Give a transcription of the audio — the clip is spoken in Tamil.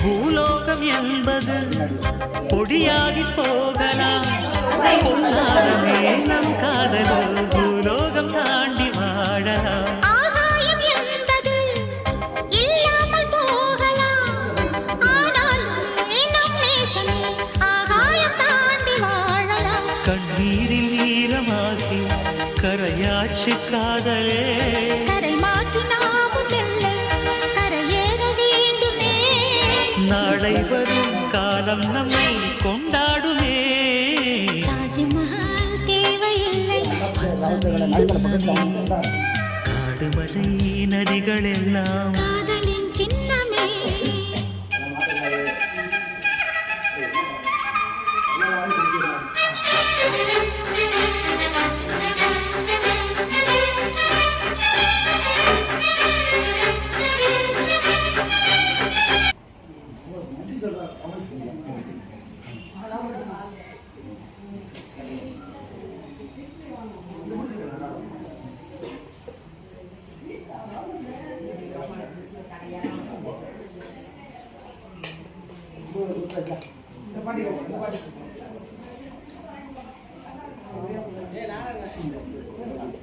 பூலோகம் என்பது பொடியாகி போகலாம், பொன்னாரமே நம் காதலோ பூலோகம் தாண்டி வாழலாம். ஆகாயம் என்பது இல்லாமல் போகலாம், ஆனால் நம் நேசமே ஆகாயம் தாண்டி வாழலாம். கண்ணீரில் ஈரமாகி கரையாச்சு காதலே, கரை மாற்றி நாமும் இல்லை கரையேற வேண்டுமே. நாளை வரும் காலம் நம்மை கொண்டாடுமே. தாஜ்மஹால் தேவையில்லை, காடுமலை நதிகள் எல்லாம் காதலின் சின்னமே. ஏ நானே